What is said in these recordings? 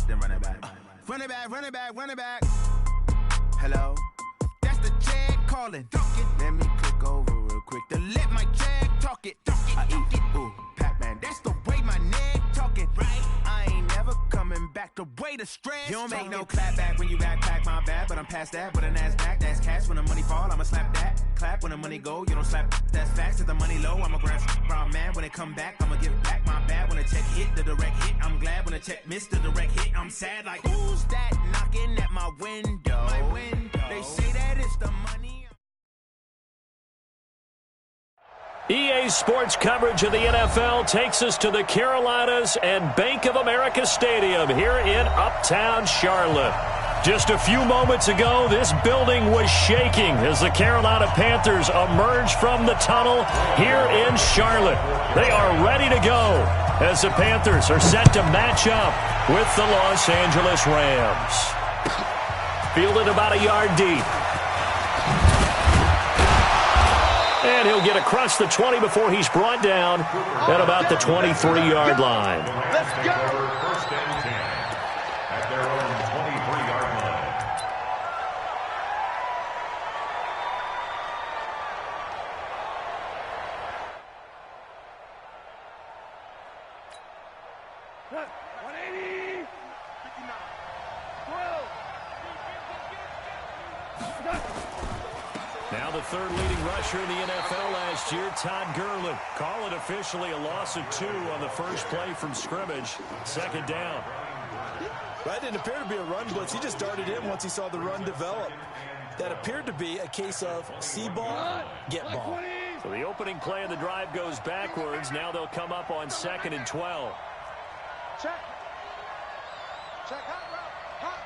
then run it back. Run it back, run it back, run it back. Hello? That's the jag calling. Let me click over real quick to let my jag talk it. I eat it, ooh, Pac-Man. That's the way my neck talking. Right? I ain't never coming back the way the stress. You don't make no clap back when you backpack, my bad. But I'm past that with a NASDAQ. That's cash when the money fall, I'ma slap that. Clap when the money go, you don't slap. That's facts. If the money low, I'ma grab brown man. When it come back, I'ma give back my bad. When the check hit, the direct hit. I'm glad when the check missed the direct hit. I'm sad like, who's that knocking at my window? My window. They say that it's the money. EA Sports coverage of the NFL takes us to the Carolinas and Bank of America Stadium here in Uptown Charlotte. Just a few moments ago, this building was shaking as the Carolina Panthers emerged from the tunnel here in Charlotte. They are ready to go as the Panthers are set to match up with the Los Angeles Rams. Fielded about a yard deep. And he'll get across the 20 before he's brought down at about the 23-yard line. Let's go! First and 10 at their own 23-yard line. Cut. 180. 59. 12. Now the third leading rusher in the NFL last year, Todd Gurley. Call it officially a loss of 2 on the first play from scrimmage. Second down. That didn't appear to be a run blitz. He just darted in once he saw the run develop. That appeared to be a case of see ball, get ball. So the opening play of the drive goes backwards. Now they'll come up on 2nd and 12. Check. Check. Hot.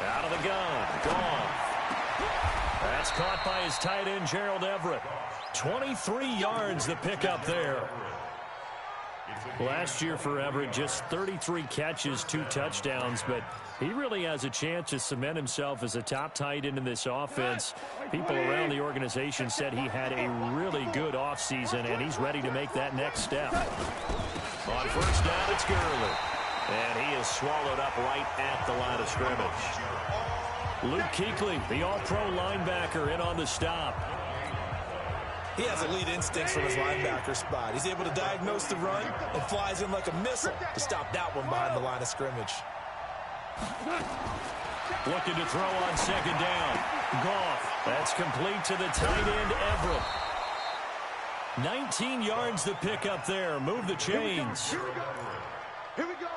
Out of the gun. Gone. That's caught by his tight end, Gerald Everett. 23 yards the pickup there. Last year for Everett, just 33 catches, 2 touchdowns, but he really has a chance to cement himself as a top tight end in this offense. People around the organization said he had a really good offseason, and he's ready to make that next step. On first down, it's Gurley. And he is swallowed up right at the line of scrimmage. Luke Kuechly, the all-pro linebacker, in on the stop. He has elite instincts from his linebacker spot. He's able to diagnose the run and flies in like a missile to stop that one behind the line of scrimmage. Looking to throw on second down. Goff. That's complete to the tight end, Everett. 19 yards the pickup there. Move the chains.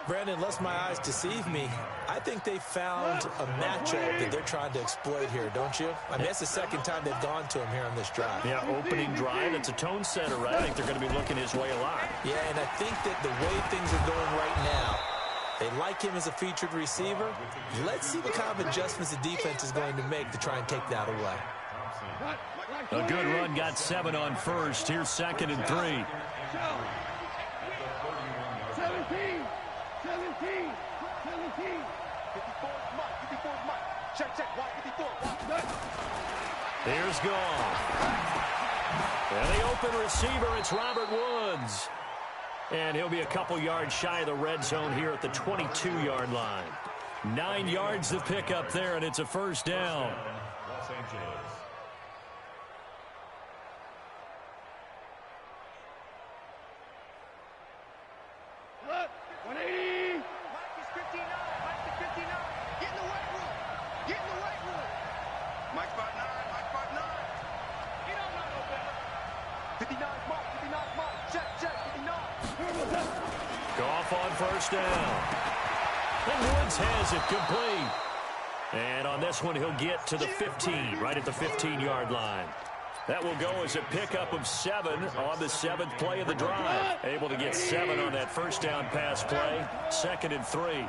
Brandon, unless my eyes deceive me, I think they found a matchup that they're trying to exploit here, don't you? I mean, it's the second time they've gone to him here on this drive. Yeah, opening drive. It's a tone setter, right? I think they're going to be looking his way a lot. Yeah, and I think that the way things are going right now, they like him as a featured receiver. Let's see what kind of adjustments the defense is going to make to try and take that away. A good run, got 7 on first. Here's 2nd and 3. 17. 54 Mike. Check. 54. Here's Goff. And the open receiver, it's Robert Woods. And he'll be a couple yards shy of the red zone here at the 22-yard line. 9 yards to pick up there, and it's a first down. Los Angeles. Look, 180. Mike is 59. Get in the weight room. Mike's about 9. He don't know no better. 59 Mike. Check. 59. Goff on first down. And Woods has it complete. And on this one, he'll get to the 15, right at the 15-yard line. That will go as a pickup of 7 on the 7th play of the drive. Able to get 7 on that first down pass play. 2nd and 3.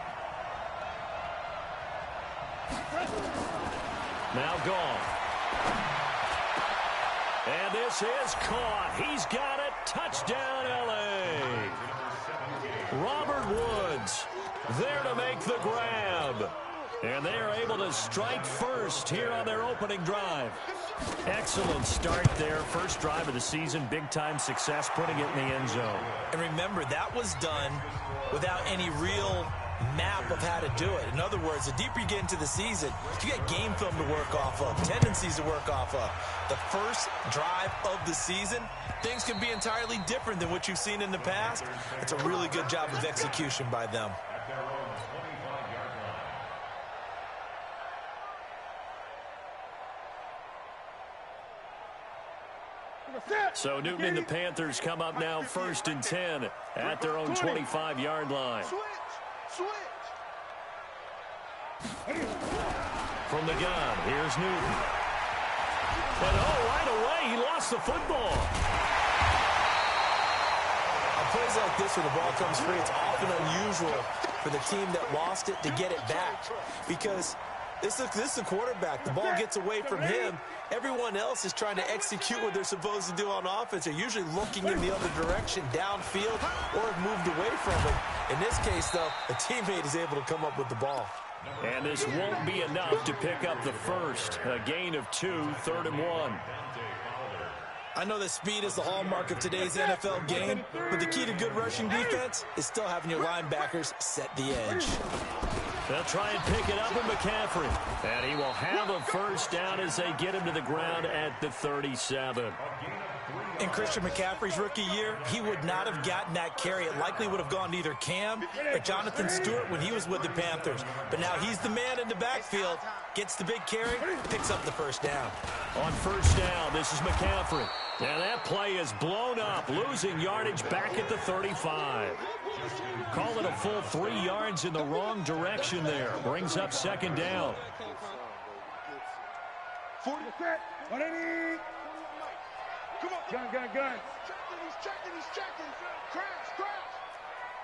Now Goff. And this is caught. He's got it. Touchdown, L.A. Robert Woods there to make the grab. And they are able to strike first here on their opening drive. Excellent start there. First drive of the season. Big-time success, putting it in the end zone. And remember, that was done without any real map of how to do it. In other words, the deeper you get into the season, you get game film to work off of, tendencies to work off of. The first drive of the season, things can be entirely different than what you've seen in the past. It's a really good job of execution by them. So Newton and the Panthers come up now 1st and 10 at their own 25-yard line. From the gun, here's Newton. And right away, he lost the football. On plays like this, when the ball comes free, it's often unusual for the team that lost it to get it back. Because this is a quarterback. The ball gets away from him. Everyone else is trying to execute what they're supposed to do on offense. They're usually looking in the other direction, downfield, or have moved away from it. In this case, though, a teammate is able to come up with the ball. And this won't be enough to pick up the first. A gain of 2, 3rd and 1. I know that speed is the hallmark of today's NFL game, but the key to good rushing defense is still having your linebackers set the edge. They'll try and pick it up with McCaffrey. And he will have a first down as they get him to the ground at the 37. In Christian McCaffrey's rookie year, he would not have gotten that carry. It likely would have gone to either Cam or Jonathan Stewart when he was with the Panthers. But now he's the man in the backfield, gets the big carry, picks up the first down. On first down, this is McCaffrey. And that play is blown up, losing yardage back at the 35. Call it a full 3 yards in the wrong direction there. Brings up 2nd down. 180. Come on. Gun. He's checking. Crash.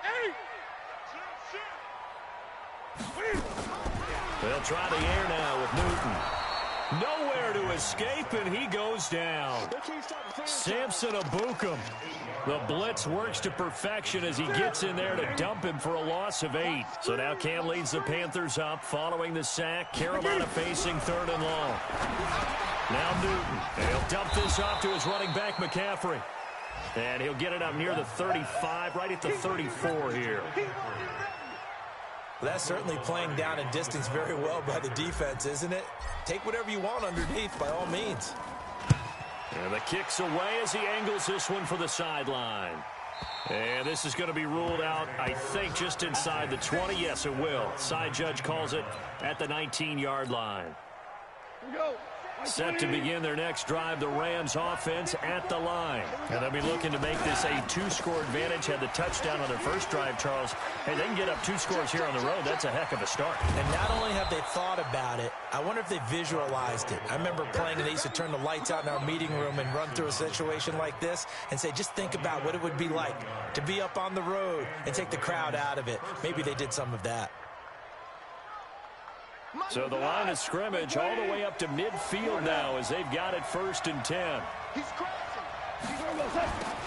8. They'll try the air now with Newton. Nowhere to escape, and he goes down. Samson Abukum. The blitz works to perfection as he gets in there to dump him for a loss of 8. So now Cam leads the Panthers up following the sack. Carolina facing 3rd and long. Now Newton. And he'll dump this off to his running back, McCaffrey. And he'll get it up near the 35, right at the 34 here. Well, that's certainly playing down in distance very well by the defense, isn't it? Take whatever you want underneath, by all means. And the kick's away as he angles this one for the sideline. And this is going to be ruled out, I think, just inside the 20. Yes, it will. Side judge calls it at the 19-yard line. Here we go. Set to begin their next drive, the Rams offense at the line. And they'll be looking to make this a 2-score advantage. Had the touchdown on their first drive, Charles. Hey, they can get up 2 scores here on the road. That's a heck of a start. And not only have they thought about it, I wonder if they visualized it. I remember playing and they used to turn the lights out in our meeting room and run through a situation like this and say, just think about what it would be like to be up on the road and take the crowd out of it. Maybe they did some of that. So the line of scrimmage all the way up to midfield now as they've got it 1st and 10.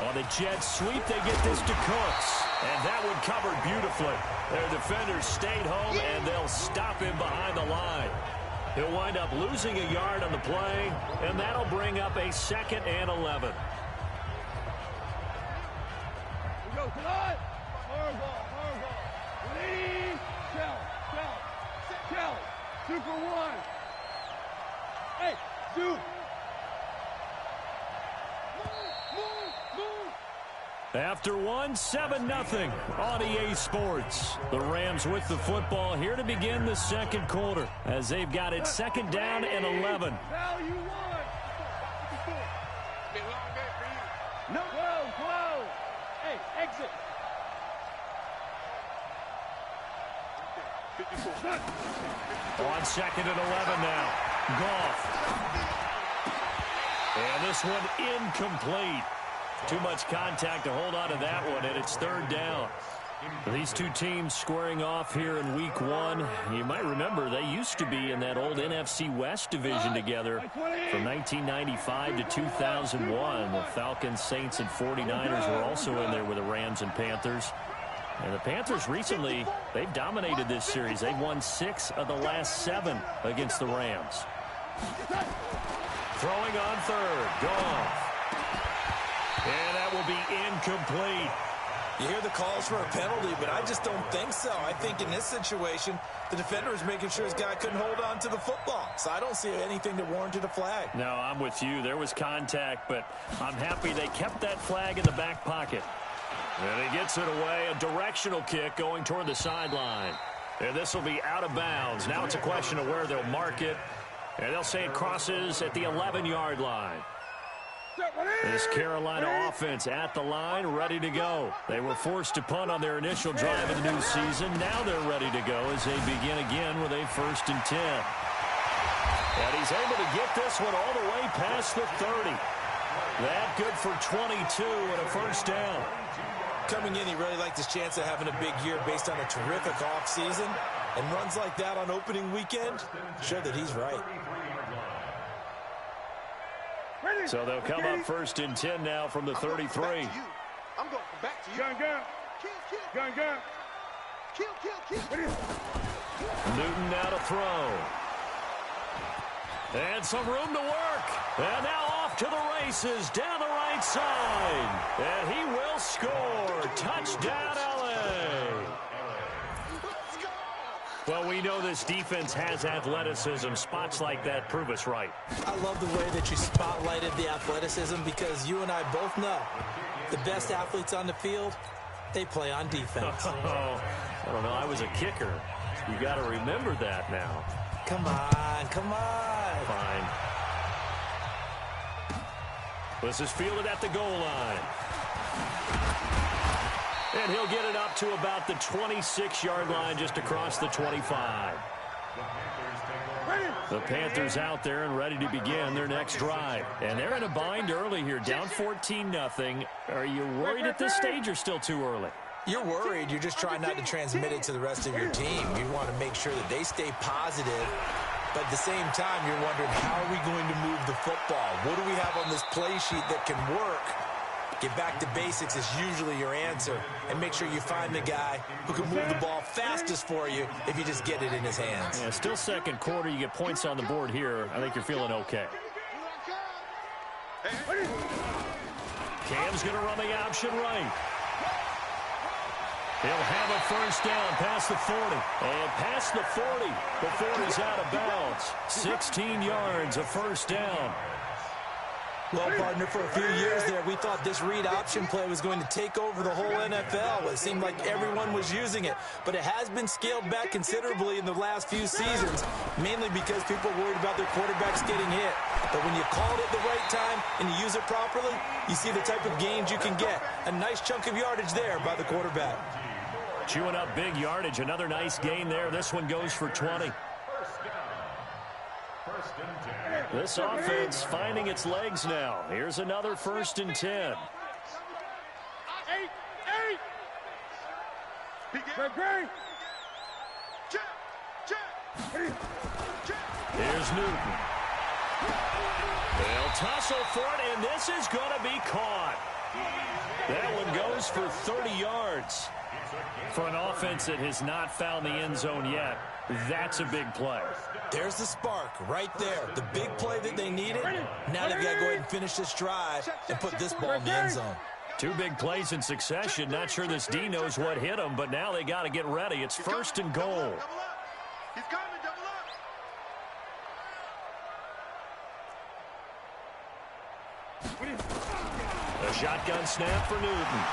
On the jet sweep, they get this to Cooks. And that one covered beautifully. Their defenders stayed home, and they'll stop him behind the line. He'll wind up losing a yard on the play, and that'll bring up a 2nd and 11. Come on. Hard ball. Lead. Tell. 2 for 1. Hey, dude. Move. After 1, 7-0 on EA Sports. The Rams with the football here to begin the 2nd quarter as they've got it 2nd down and 11. Now you won. No. Close. Hey, exit. On 2nd and 11 now. Goff. And this one incomplete. Too much contact to hold on to that one, and it's 3rd down. These two teams squaring off here in Week 1. You might remember they used to be in that old NFC West division together from 1995 to 2001. The Falcons, Saints, and 49ers were also in there with the Rams and Panthers. And the Panthers recently, they've dominated this series. They've won 6 of the last 7 against the Rams. Throwing on third. Goff. And that will be incomplete. You hear the calls for a penalty, but I just don't think so. I think in this situation, the defender is making sure his guy couldn't hold on to the football. So I don't see anything that warranted a flag. No, I'm with you. There was contact, but I'm happy they kept that flag in the back pocket. And he gets it away. A directional kick going toward the sideline. And this will be out of bounds. Now it's a question of where they'll mark it. And they'll say it crosses at the 11-yard line. This Carolina offense at the line, ready to go. They were forced to punt on their initial drive of the new season. Now they're ready to go as they begin again with a 1st and 10. And he's able to get this one all the way past the 30. That good for 22 and a 1st down. Coming in, he really liked his chance of having a big year based on a terrific offseason. And runs like that on opening weekend show that he's right. So they'll come up 1st and 10 now from the 33. I'm going back to you. Gun, gun. Kill, kill. Gun, gun. Kill, kill, kill. Newton now to throw. And some room to work. And now off to the races down the right side. And he will score. Touchdown, LA. Well, we know this defense has athleticism. Spots like that prove us right. I love the way that you spotlighted the athleticism because you and I both know the best athletes on the field, they play on defense. Oh, I don't know. I was a kicker. You got to remember that now. Come on, come on. Fine. This is fielded at the goal line. And he'll get it up to about the 26-yard line just across the 25. The Panthers out there and ready to begin their next drive. And they're in a bind early here, down 14-0. Are you worried at this stage or still too early? You're worried. You're just trying not to transmit it to the rest of your team. You want to make sure that they stay positive. But at the same time, you're wondering, how are we going to move the football? What do we have on this play sheet that can work? Get back to basics is usually your answer. And make sure you find the guy who can move the ball fastest for you if you just get it in his hands. Yeah, still second quarter. You get points on the board here. I think you're feeling okay. Cam's going to run the option right. He'll have a 1st down past the 40. And past the 40 before he's out of bounds. 16 yards, a 1st down. Well, partner, for a few years there, we thought this read option play was going to take over the whole NFL. It seemed like everyone was using it, but it has been scaled back considerably in the last few seasons, mainly because people are worried about their quarterbacks getting hit. But when you call it at the right time and you use it properly, you see the type of gains you can get. A nice chunk of yardage there by the quarterback. Chewing up big yardage. Another nice gain there. This one goes for 20. This offense finding its legs now. Here's another 1st and 10. Here's Newton. They'll tussle for it, and this is going to be caught. That one goes for 30 yards. For an offense that has not found the end zone yet, that's a big play. There's the spark right there. The big play that they needed. Now they've got to go ahead and finish this drive and put this ball in the end zone. 2 big plays in succession. Not sure this D knows what hit him, but now they got to get ready. It's 1st and goal. He's coming, double up. A shotgun snap for Newton.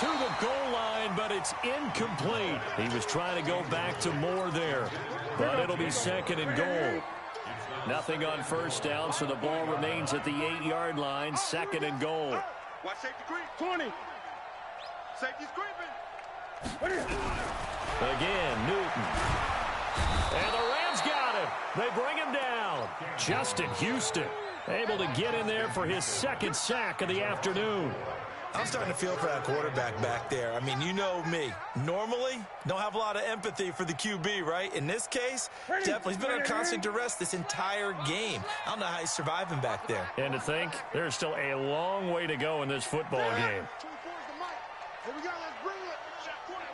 To the goal line, but it's incomplete. He was trying to go back to Moore there, but it'll be 2nd and goal. Nothing on 1st down, so the ball remains at the 8-yard line, 2nd and goal. Watch safety creep. 20. Safety's creeping. Again, Newton. And the Rams got him. They bring him down. Justin Houston able to get in there for his 2nd sack of the afternoon. I'm starting to feel for that quarterback back there. I mean, you know me. Normally, don't have a lot of empathy for the QB, right? In this case, definitely. He's been on constant duress this entire game. I don't know how he's surviving back there. And to think, there's still a long way to go in this football game. Here we go. Let's bring it.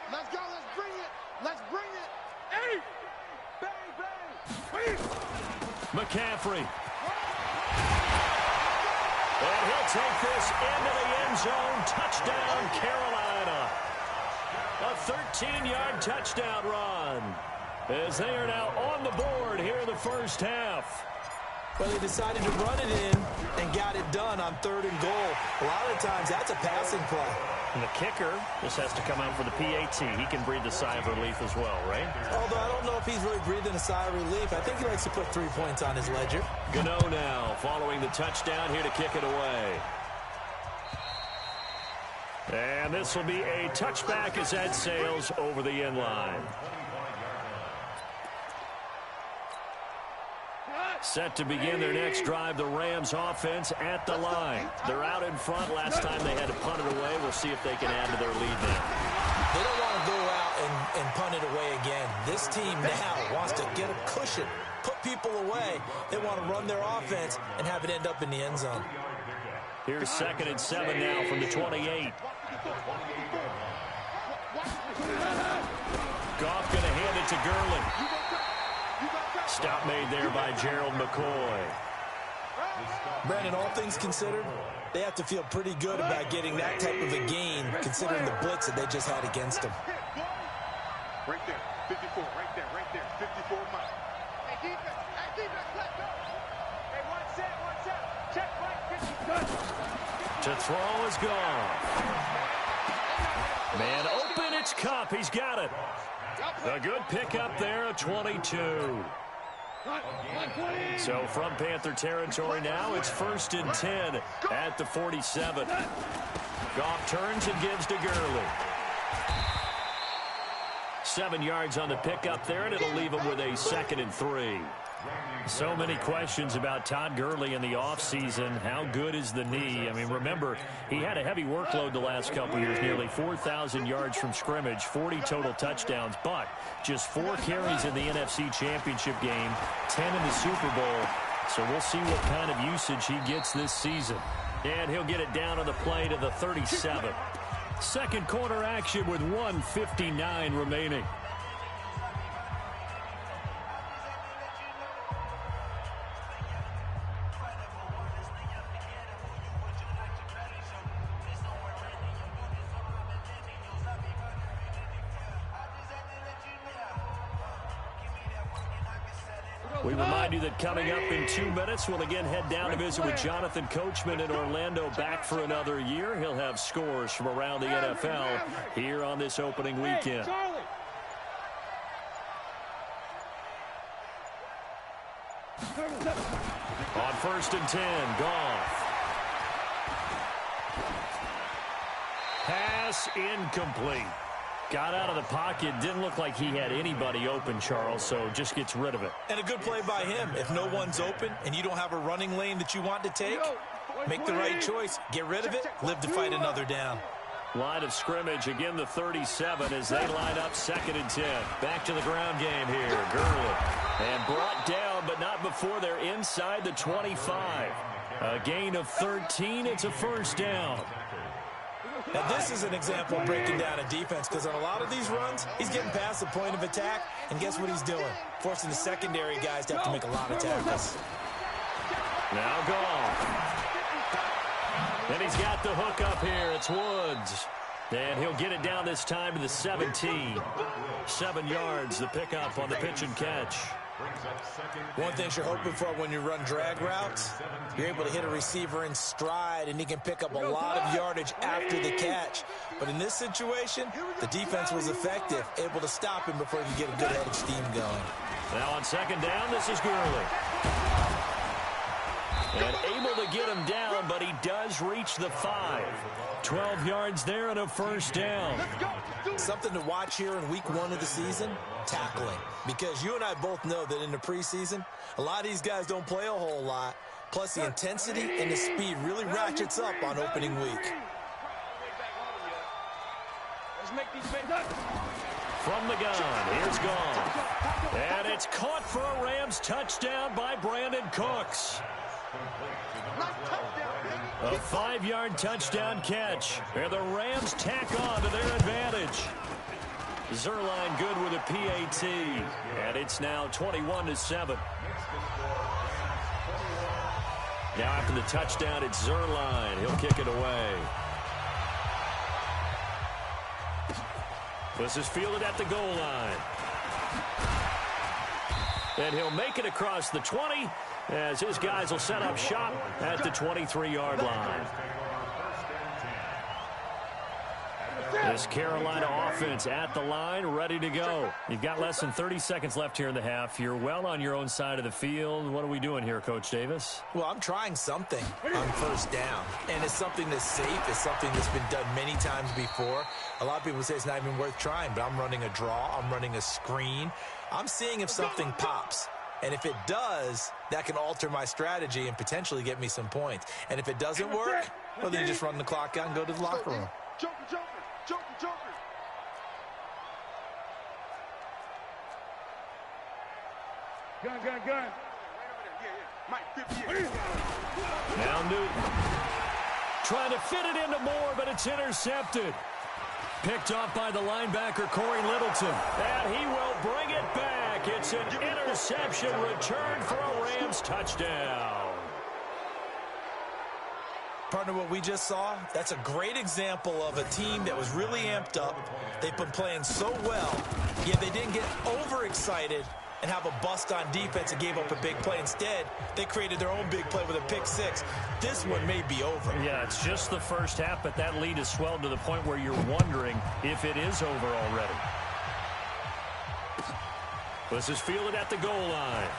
Let's go. Let's bring it. Let's bring it. Hey! Bang, bang. McCaffrey. And he'll take this into the end zone. Touchdown, Carolina. A 13-yard touchdown run as they are now on the board here in the first half. Well, they decided to run it in and got it done on 3rd and goal. A lot of the times, that's a passing play. And the kicker just has to come out for the PAT. He can breathe a sigh of relief as well, right? Although I don't know if he's really breathing a sigh of relief. I think he likes to put 3 points on his ledger. Gano now following the touchdown here to kick it away. And this will be a touchback as that sails over the end line. Set to begin their next drive, the Rams offense at the line. They're out in front. Last time they had to punt it away. We'll see if they can add to their lead now. They don't want to go out and punt it away again. This team now wants to get a cushion, put people away. They want to run their offense and have it end up in the end zone. Here's 2nd and 7 now from the 28. Goff going to hand it to Gurley. Stop made there by Gerald McCoy. Brandon, all things considered, they have to feel pretty good about getting that type of a gain, considering the blitz that they just had against them. Right there, 54, right there, 54 miles. Hey, defense, let's go. Hey, one set. Check right, 50. To throw is gone. Man open, it's Kupp. He's got it. A good pickup there, a 22. So from Panther territory now, it's 1st and 10 at the 47. Goff turns and gives to Gurley. 7 yards on the pickup there, and it'll leave him with a 2nd and 3. So many questions about Todd Gurley in the offseason. How good is the knee? I mean, remember, he had a heavy workload the last couple years, nearly 4,000 yards from scrimmage, 40 total touchdowns, but just 4 carries in the NFC Championship game, 10 in the Super Bowl. So we'll see what kind of usage he gets this season. And he'll get it down on the play to the 37. Second quarter action with 1:59 remaining. We remind you that coming up in 2 minutes, we'll again head down to visit with Jonathan Coachman in Orlando, back for another year. He'll have scores from around the NFL here on this opening weekend. On 1st and 10, Goff. Pass incomplete. Got out of the pocket. Didn't look like he had anybody open, Charles, so just gets rid of it. And a good play by him. If no one's open and you don't have a running lane that you want to take, make the right choice. Get rid of it. Live to fight another down. Line of scrimmage, again the 37 as they line up 2nd and 10. Back to the ground game here. Gurley. And brought down, but not before they're inside the 25. A gain of 13. It's a 1st down. Now, this is an example of breaking down a defense, because on a lot of these runs, he's getting past the point of attack, and guess what he's doing? Forcing the secondary guys to have to make a lot of tackles. Now Goff. And he's got the hook up here. It's Woods. And he'll get it down this time to the 17. 7 yards, the pickup on the pitch and catch. One thing you're hoping for when you run drag routes, you're able to hit a receiver in stride, and he can pick up a lot of yardage after the catch. But in this situation, the defense was effective, able to stop him before he could get a good head of steam going. Now on 2nd down, this is Gurley. And able to get him down, but he does reach the 5. 12 yards there and a 1st down. Something to watch here in week 1 of the season, tackling. Because you and I both know that in the preseason, a lot of these guys don't play a whole lot. Plus, the intensity and the speed really ratchets up on opening week. From the gun, here's Goff. And it's caught for a Rams touchdown by Brandon Cooks. A 5-yard touchdown catch. And the Rams tack on to their advantage. Zerline good with a PAT. And it's now 21-7. Now after the touchdown, it's Zerline. He'll kick it away. This is fielded at the goal line. And he'll make it across the 20 as his guys will set up shop at the 23-yard line. This Carolina offense at the line, ready to go. You've got less than 30 seconds left here in the half. You're well on your own side of the field. What are we doing here, Coach Davis? Well, I'm trying something on first down, and it's something that's safe. It's something that's been done many times before. A lot of people say it's not even worth trying, but I'm running a draw. I'm running a screen. I'm seeing if something pops. And if it does, that can alter my strategy and potentially get me some points. And if it doesn't work, well, then you just run the clock out and go to the locker room. Joker, Joker, Joker, Joker. Gun, gun, gun. Mike, 50. Now Newton trying to fit it into Moore, but it's intercepted. Picked off by the linebacker, Corey Littleton. And he will bring it back. It's an interception return for a Rams touchdown. Partner, what we just saw, that's a great example of a team that was really amped up. They've been playing so well, yet they didn't get overexcited and have a bust on defense and gave up a big play. Instead, they created their own big play with a pick six. This one may be over. Yeah, it's just the first half, but that lead has swelled to the point where you're wondering if it is over already. This is fielded at the goal line.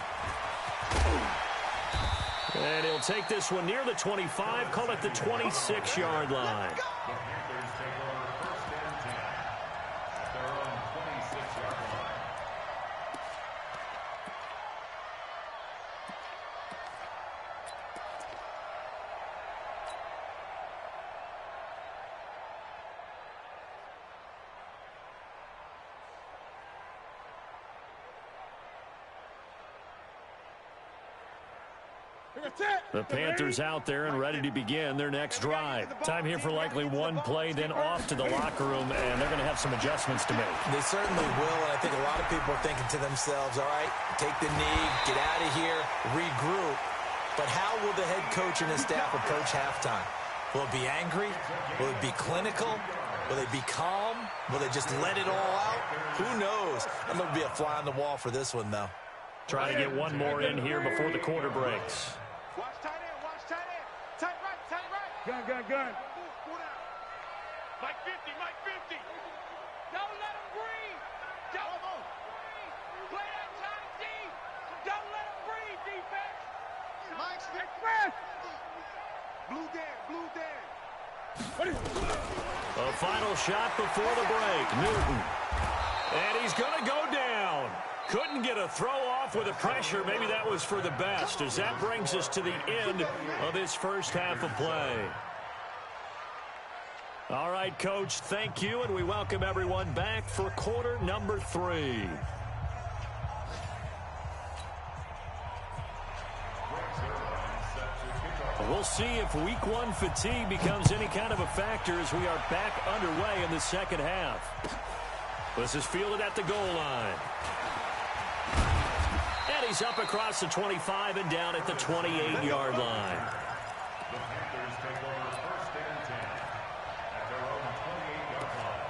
And he'll take this one near the 25, call it the 26-yard line. The Panthers out there and ready to begin their next drive. Time here for likely one play, then off to the locker room, and they're going to have some adjustments to make. They certainly will, and I think a lot of people are thinking to themselves, all right, take the knee, get out of here, regroup. But how will the head coach and his staff approach halftime? Will it be angry? Will it be clinical? Will they be calm? Will they just let it all out? Who knows? I'm going to be a fly on the wall for this one, though. Try to get one more in here before the quarter breaks. Watch tight end, watch tight end. Tight right, tight right. Gun, gun, gun. Mike 50, Mike 50. Don't let him breathe. Don't breathe. Play that time deep. Don't let him breathe, defense. Mike's express. Blue Dan, blue Dan. A final shot before the break. Newton. And he's going to go down. Couldn't get a throw off with the pressure. Maybe that was for the best, as that brings us to the end of this first half of play. All right, Coach, thank you, and we welcome everyone back for quarter number 3. We'll see if week 1 fatigue becomes any kind of a factor as we are back underway in the second half. This is fielded at the goal line. And he's up across the 25 and down at the 28-yard line. The Panthers take over first and 10 at their own 28-yard line.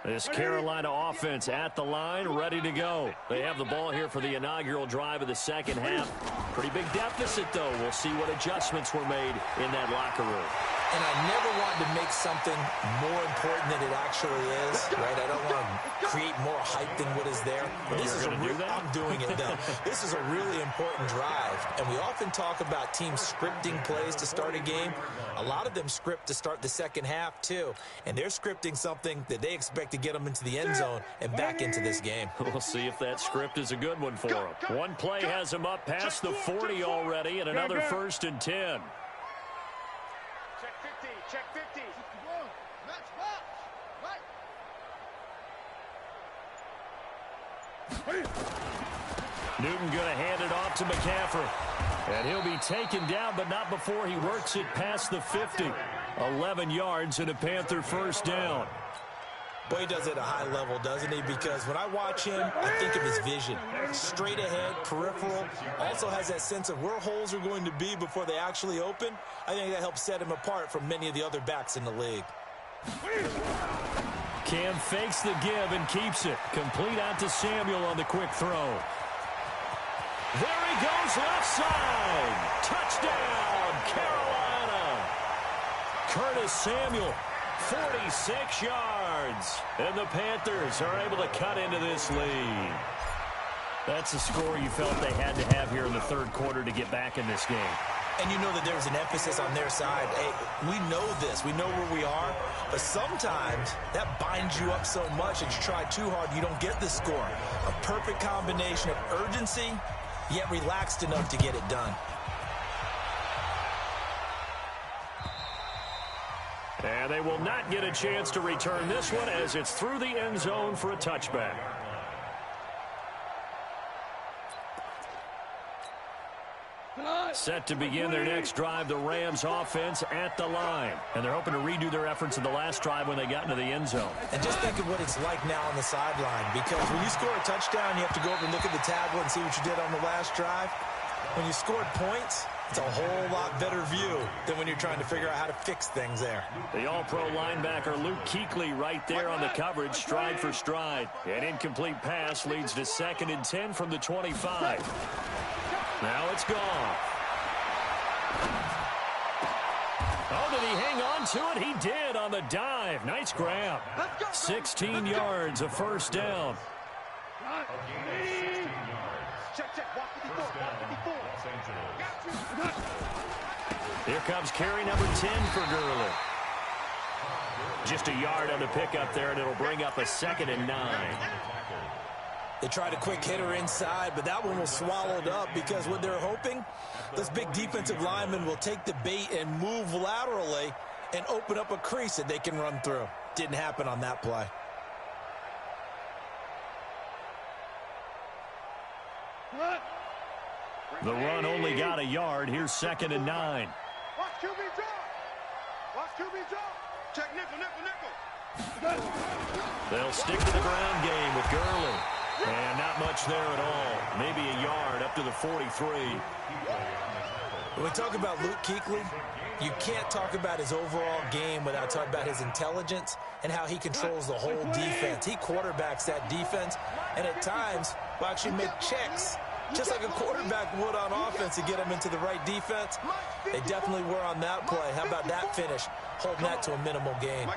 This Carolina offense at the line, ready to go. They have the ball here for the inaugural drive of the second half. Pretty big deficit, though. We'll see what adjustments were made in that locker room. And I never want to make something more important than it actually is, right? I don't want to create more hype than what is there. But this is I'm doing it, though. This is a really important drive. And we often talk about teams scripting plays to start a game. A lot of them script to start the second half, too. And they're scripting something that they expect to get them into the end zone and back into this game. We'll see if that script is a good one for them. One play has them up past the 40 already, and another 1st and 10. Check 50, check 50. Newton going to hand it off to McCaffrey. And he'll be taken down, but not before he works it past the 50. 11 yards and a Panther 1st down. Boy, he does it at a high level, doesn't he? Because when I watch him, I think of his vision. Straight ahead, peripheral. Also has that sense of where holes are going to be before they actually open. I think that helps set him apart from many of the other backs in the league. Cam fakes the give and keeps it. Complete out to Samuel on the quick throw. There he goes, left side. Touchdown, Carolina. Curtis Samuel, 46 yards. And the Panthers are able to cut into this lead. That's a score you felt they had to have here in the third quarter to get back in this game. And you know that there's an emphasis on their side. Hey, we know this. We know where we are. But sometimes that binds you up so much that you try too hard, you don't get the score. A perfect combination of urgency, yet relaxed enough to get it done. And they will not get a chance to return this one as it's through the end zone for a touchback. Set to begin their next drive, the Rams offense at the line. And they're hoping to redo their efforts in the last drive when they got into the end zone. And just think of what it's like now on the sideline. Because when you score a touchdown, you have to go over and look at the tablet and see what you did on the last drive. When you scored points, it's a whole lot better view than when you're trying to figure out how to fix things there. The all-pro linebacker Luke Kuechly right there on the coverage, stride for stride. An incomplete pass leads to 2nd and 10 from the 25. Now it's gone. Oh, did he hang on to it? He did on the dive. Nice grab. 16 yards, a 1st down. Here comes carry number 10 for Gurley. Just a yard on the pickup there, and it'll bring up a 2nd and 9. They tried a quick hitter inside, but that one was swallowed up because what they're hoping, those big defensive linemen will take the bait and move laterally and open up a crease that they can run through. Didn't happen on that play. The run only got a yard. Here's 2nd and 9. Watch QB draw. Watch QB draw. Check nickel, nickel, nickel. They'll stick to the ground game with Gurley. And not much there at all. Maybe a yard up to the 43. When we talk about Luke Kuechly, you can't talk about his overall game without talking about his intelligence and how he controls the whole defense. He quarterbacks that defense, and at times will actually make checks, just like a quarterback would on offense to get him into the right defense. They definitely were on that play. How about that finish? Holding that to a minimal gain.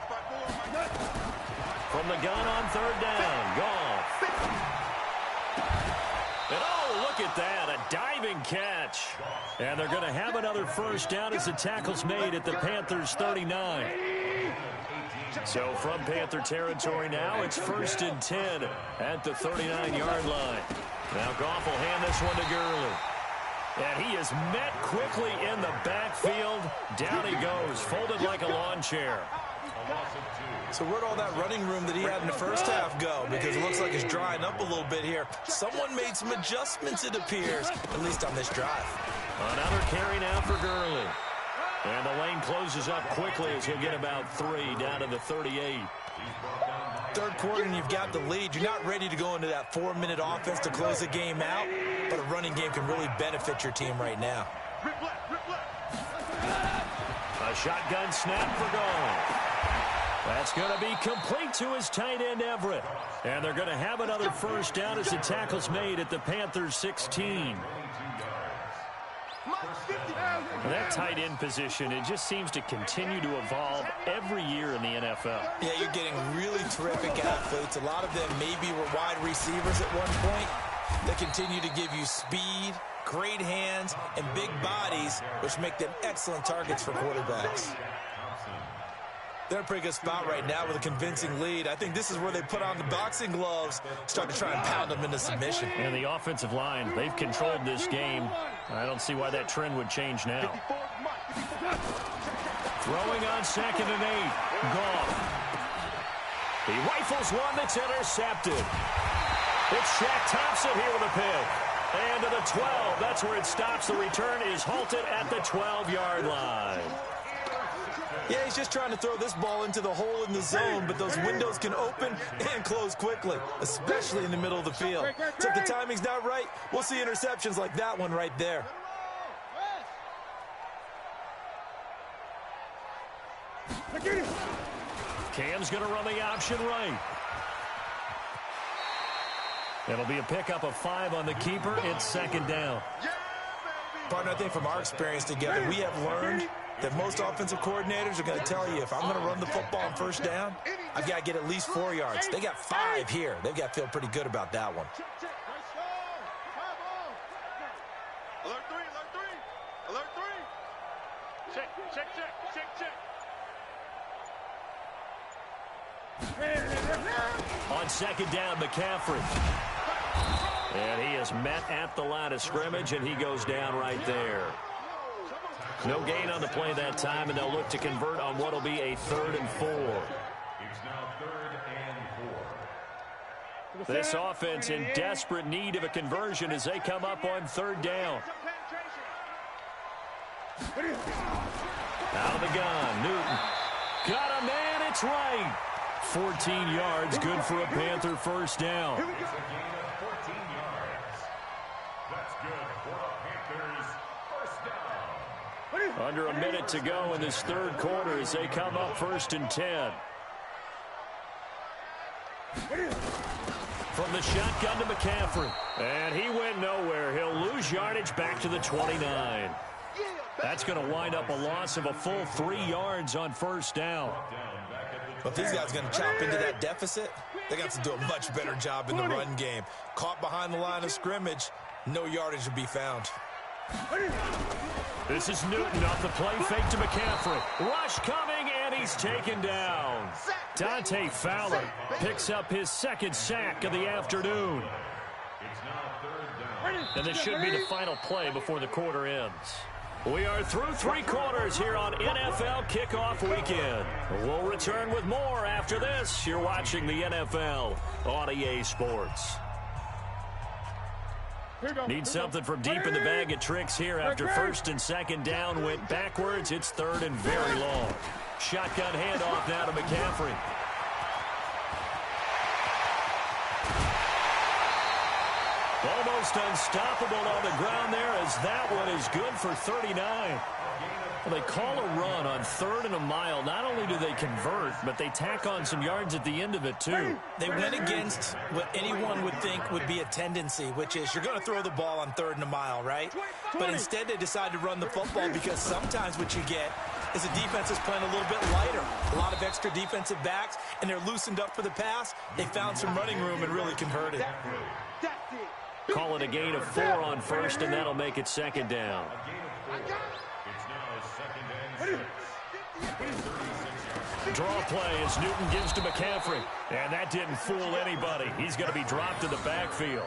From the gun on 3rd down, Goff. And oh, look at that, a diving catch. And they're going to have another 1st down as the tackle's made at the Panthers' 39. So from Panther territory now, it's 1st and 10 at the 39-yard line. Now Goff will hand this one to Gurley. And he is met quickly in the backfield. Down he goes, folded like a lawn chair. So where'd all that running room that he had in the first half go? Because it looks like it's drying up a little bit here. Someone made some adjustments, it appears, at least on this drive. Another carry now for Gurley. And the lane closes up quickly as he'll get about 3 down to the 38. Third quarter and you've got the lead. You're not ready to go into that 4-minute offense to close the game out, but a running game can really benefit your team right now. A shotgun snap for Goff. That's going to be complete to his tight end, Everett. And they're going to have another 1st down as the tackle's made at the Panthers' 16. That tight end position, it just seems to continue to evolve every year in the NFL. Yeah, you're getting really terrific athletes. A lot of them maybe were wide receivers at one point. They continue to give you speed, great hands, and big bodies, which make them excellent targets for quarterbacks. They're in a pretty good spot right now with a convincing lead. I think this is where they put on the boxing gloves, start to try and pound them into submission. And the offensive line, they've controlled this game. I don't see why that trend would change now. Throwing on 2nd and 8. Goff. He rifles one that's intercepted. It's Shaq Thompson here with a pick. And to the 12. That's where it stops. The return is halted at the 12-yard line. Yeah, he's just trying to throw this ball into the hole in the zone, but those windows can open and close quickly, especially in the middle of the field. So if the timing's not right, we'll see interceptions like that one right there. Cam's going to run the option right. It'll be a pickup of 5 on the keeper. It's 2nd down. Partner, I think from our experience together, we have learned that most offensive coordinators are going to tell you, if I'm going to run the football on 1st down, I've got to get at least 4 yards. They got 5 here. They've got to feel pretty good about that one. Alert 3, alert 3. Check. On 2nd down, McCaffrey. And he is met at the line of scrimmage, and he goes down right there. No gain on the play that time, and they'll look to convert on what will be a 3rd and 4. It's now 3rd and 4. This offense in desperate need of a conversion as they come up on 3rd down. Out of the gun, Newton. Got a man, it's right. 14 yards, good for a Panther 1st down. It's a gain of 14 yards. That's good for a Panthers 1st down. Under a minute to go in this 3rd quarter as they come up 1st and 10. From the shotgun to McCaffrey. And he went nowhere. He'll lose yardage back to the 29. That's going to wind up a loss of a full 3 yards on 1st down. But if these guys are going to chop into that deficit, they got to do a much better job in the run game. Caught behind the line of scrimmage, no yardage to be found. This is Newton off the play fake to McCaffrey. Rush coming, and he's taken down. Dante Fowler picks up his 2nd sack of the afternoon. It's now 3rd down. And this should be the final play before the quarter ends. We are through 3 quarters here on NFL Kickoff Weekend. We'll return with more after this. You're watching the NFL on EA Sports. Need something from deep in the bag of tricks here after 1st and 2nd down went backwards. It's 3rd and very long. Shotgun handoff now to McCaffrey. Almost unstoppable on the ground there as that one is good for 39. Well, they call a run on 3rd and a mile. Not only do they convert, but they tack on some yards at the end of it, too. They went against what anyone would think would be a tendency, which is you're going to throw the ball on 3rd and a mile, right? But instead they decided to run the football because sometimes what you get is the defense is playing a little bit lighter. A lot of extra defensive backs, and they're loosened up for the pass. They found some running room and really converted. Call it a gain of 4 on 1st, and that'll make it 2nd down. It's now 2nd and 6. Draw play as Newton gives to McCaffrey. And that didn't fool anybody. He's going to be dropped in the backfield.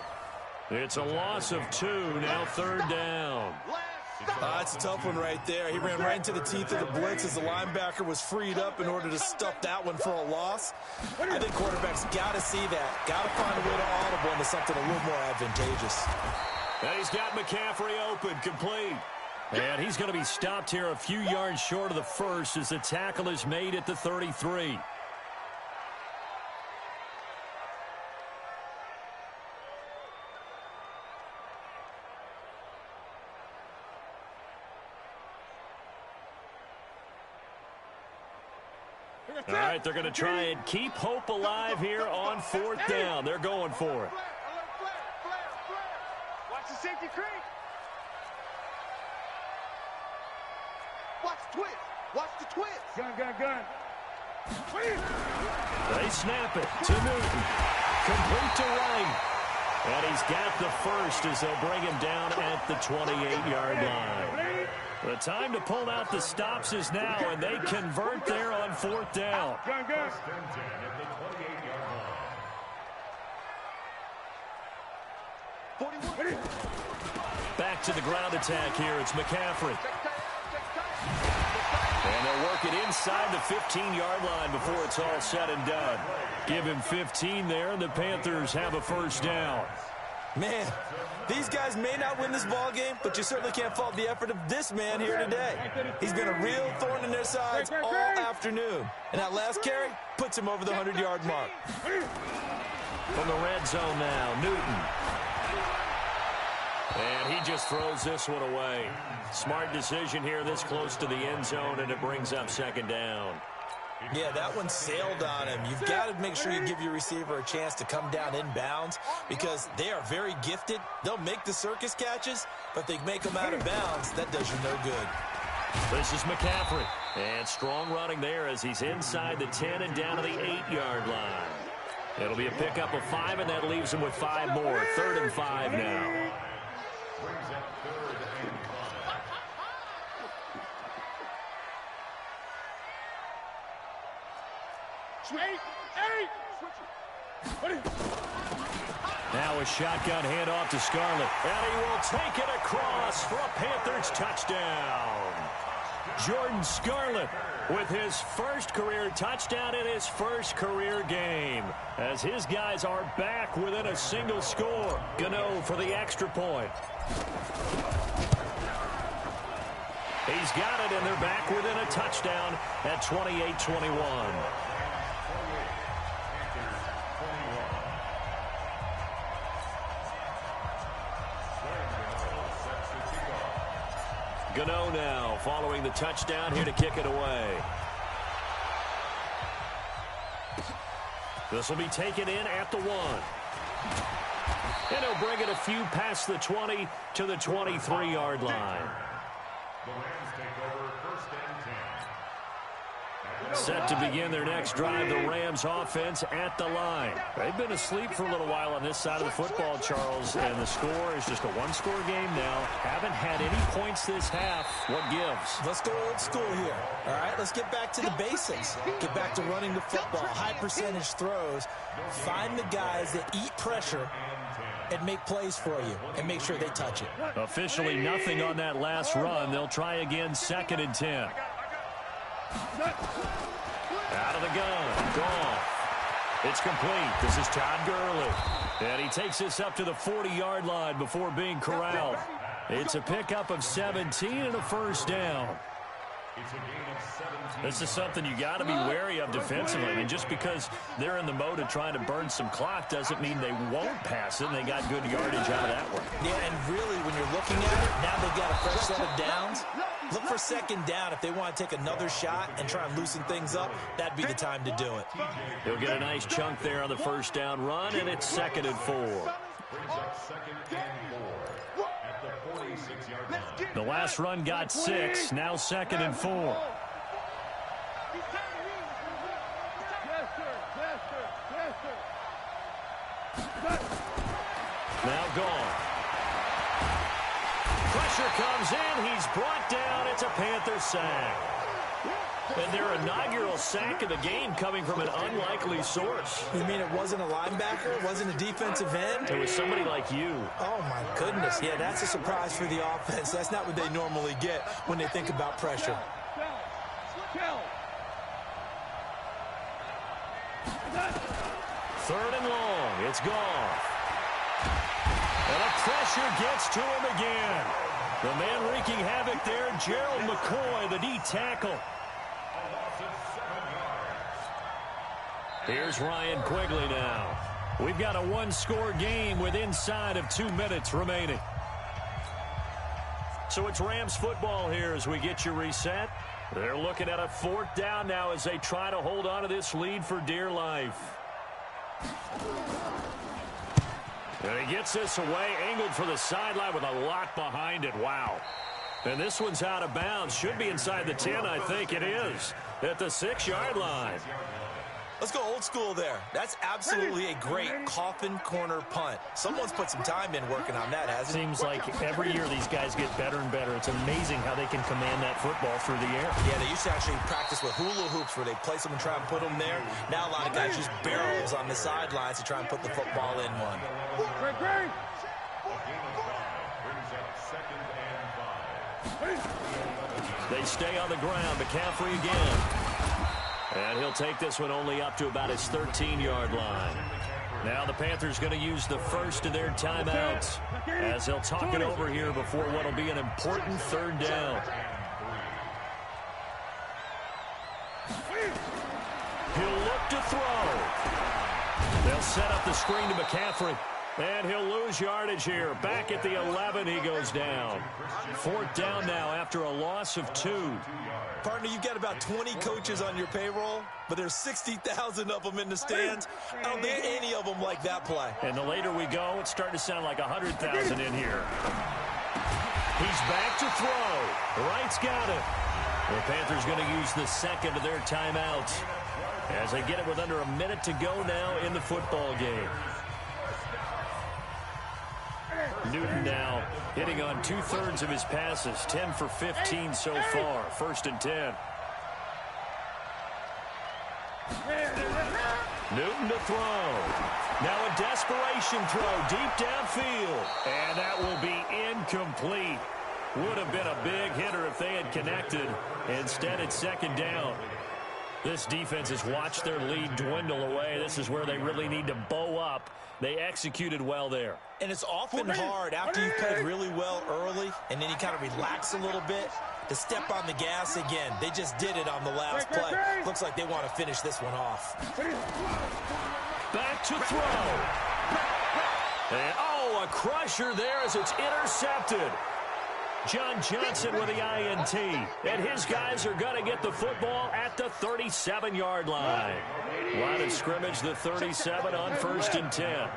It's a loss of 2, now 3rd down. That's a tough one right there. He ran right into the teeth of the blitz as the linebacker was freed up in order to stuff that one for a loss. I think quarterbacks got to see that. Got to find a way to audible into something a little more advantageous. And he's got McCaffrey open, complete. And he's going to be stopped here a few yards short of the 1st as the tackle is made at the 33. All right, they're going to try and keep hope alive here on 4th down. They're going for it. Watch the safety creep. twist. Watch the twist. Gun. They snap it to Newton. Complete to Wright. And he's got the first as they'll bring him down at the 28-yard line. The time to pull out the stops is now, and they convert there on 4th down. First and 10 at the 28-yard line. Back to the ground attack here. It's McCaffrey. And they'll work it inside the 15-yard line before it's all said and done. Give him 15 there, and the Panthers have a first down. Man, these guys may not win this ball game, but you certainly can't fault the effort of this man here today. He's been a real thorn in their sides all afternoon. And that last carry puts him over the 100-yard mark. From the red zone now, Newton. And he just throws this one away. Smart decision here this close to the end zone, and it brings up 2nd down. Yeah, that one sailed on him. You've got to make sure you give your receiver a chance to come down inbounds because they are very gifted. They'll make the circus catches, but if they make them out of bounds, that does you no good. This is McCaffrey. And strong running there as he's inside the 10 and down to the 8-yard line. It'll be a pickup of 5, and that leaves him with 5 more. 3rd and 5 now. Brings up 3rd and 5. Now a shotgun handoff to Scarlett. And he will take it across for a Panthers touchdown. Jordan Scarlett with his first career touchdown in his first career game. As his guys are back within a single score. Gano for the extra point. He's got it, and they're back within a touchdown at 28-21. Gano now following the touchdown here to kick it away. This will be taken in at the 1. And he'll bring it a few past the 20 to the 23-yard line. The Rams take over 1st and 10. Set to begin their next drive, the Rams offense at the line. They've been asleep for a little while on this side of the football, Charles, and the score is just a one-score game now. Haven't had any points this half. What gives? Let's go old school here. All right, let's get back to the basics. Get back to running the football, high percentage throws. Find the guys that eat pressure and make plays for you and make sure they touch it. Officially nothing on that last run. They'll try again 2nd and 10. Out of the gun. Gone. It's complete. This is Todd Gurley. And he takes this up to the 40-yard line before being corralled. It's a pickup of 17 and a first down. It's a gain of 17. This is something you got to be wary of defensively. I mean, just because they're in the mode of trying to burn some clock doesn't mean they won't pass it, and they got good yardage out of that one. Yeah, and really, when you're looking at it, now they've got a fresh set of downs. Look for 2nd down if they want to take another shot and try and loosen things up. That'd be the time to do it. He'll get a nice chunk there on the first down run, and it's 2nd and 4. Brings up 2nd and 4 at the 46-yard line. The last run got 6, now 2nd and 4. Now gone. Pressure comes in. He's brought down. It's a Panther sack. And their inaugural sack of the game coming from an unlikely source. You mean it wasn't a linebacker? It wasn't a defensive end? It was somebody like you. Oh, my goodness. Yeah, that's a surprise for the offense. That's not what they normally get when they think about pressure. 3rd and long. It's gone. And a pressure gets to him again. The man wreaking havoc there, Gerald McCoy, the D tackle. Here's Ryan Quigley now. We've got a one-score game with inside of 2 minutes remaining. So it's Rams football here as we get you reset. They're looking at a 4th down now as they try to hold on to this lead for dear life. And he gets this away, angled for the sideline with a lot behind it. Wow. And this one's out of bounds. Should be inside the 10, I think it is. At the 6-yard line. Let's go old school there. That's absolutely a great coffin corner punt. Someone's put some time in working on that, hasn't it? Seems like every year these guys get better and better. It's amazing how they can command that football through the air. Yeah, they used to actually practice with hula hoops where they place them and try and put them there. Now a lot of guys use barrels on the sidelines to try and put the football in one. They stay on the ground. McCaffrey again. And he'll take this one only up to about his 13-yard line. Now the Panthers going to use the first of their timeouts as they'll talk it over here before what will be an important third down. He'll look to throw. They'll set up the screen to McCaffrey. And he'll lose yardage here. Back at the 11, he goes down. 4th down now after a loss of 2. Partner, you've got about 20 coaches on your payroll, but there's 60,000 of them in the stands. I don't think any of them like that play. And the later we go, it's starting to sound like 100,000 in here. He's back to throw. Wright's got it. The Panthers going to use the second of their timeouts as they get it with under a minute to go now in the football game. Newton now hitting on 2/3 of his passes, 10 for 15 so far. 1st and 10. Newton to throw. Now a desperation throw deep downfield. And that will be incomplete. Would have been a big hitter if they had connected. Instead, it's 2nd down. This defense has watched their lead dwindle away. This is where they really need to bow up. They executed well there. And it's often hard after you've played really well early and then you kind of relax a little bit to step on the gas again. They just did it on the last play. Looks like they want to finish this one off. Back to throw. And, a crusher there as it's intercepted. John Johnson with the INT. And his guys are going to get the football at the 37-yard line. Line of scrimmage, the 37 on 1st and 10.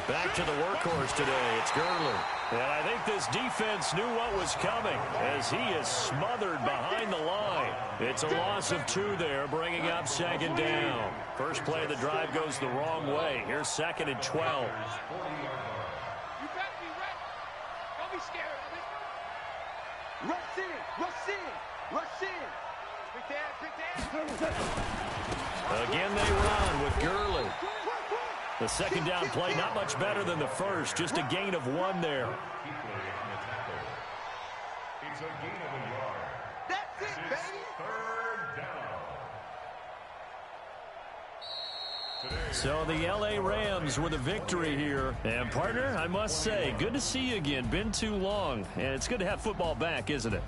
Back to the workhorse today. It's Gurley. And I think this defense knew what was coming as he is smothered behind the line. It's a loss of 2 there, bringing up 2nd down. First play of the drive goes the wrong way. Here's 2nd and 12. Scared of it. Rush in, rush in, rush in. Quick down. Again they run with Gurley. The 2nd down play not much better than the first, just a gain of 1 there. It's a gain of a yard. That's it, baby. 3rd down. So the L.A. Rams with a victory here. And, partner, I must say, good to see you again. Been too long. And it's good to have football back, isn't it?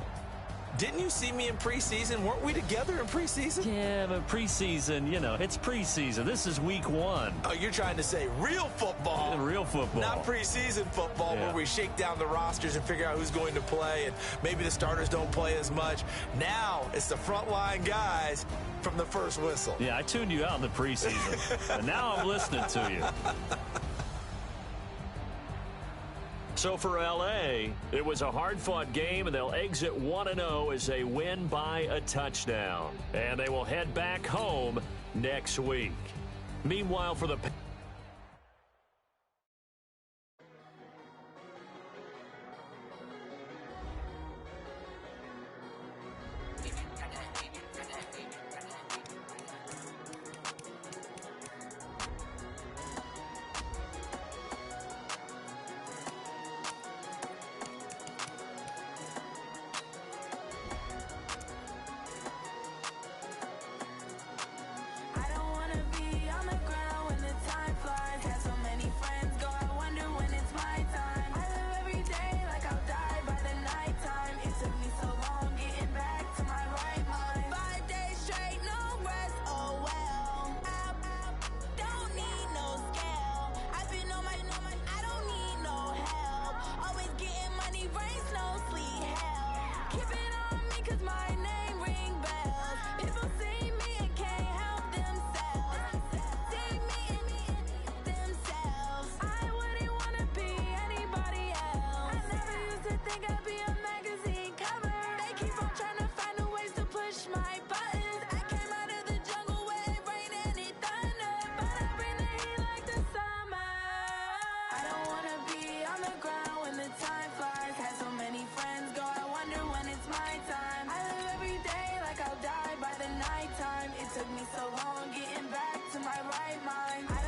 Didn't you see me in preseason? Weren't we together in preseason? Yeah, but preseason, it's preseason. This is week 1. Oh, you're trying to say real football. Real football. Not preseason football where we shake down the rosters and figure out who's going to play, and maybe the starters don't play as much. Now it's the frontline guys from the first whistle. Yeah, I tuned you out in the preseason. And now I'm listening to you. So for L.A., it was a hard-fought game, and they'll exit 1-0 as they win by a touchdown. And they will head back home next week. Meanwhile, for the I don't wanna be on the ground when the time my time. I live every day like I'll die by the nighttime. It took me so long getting back to my right mind.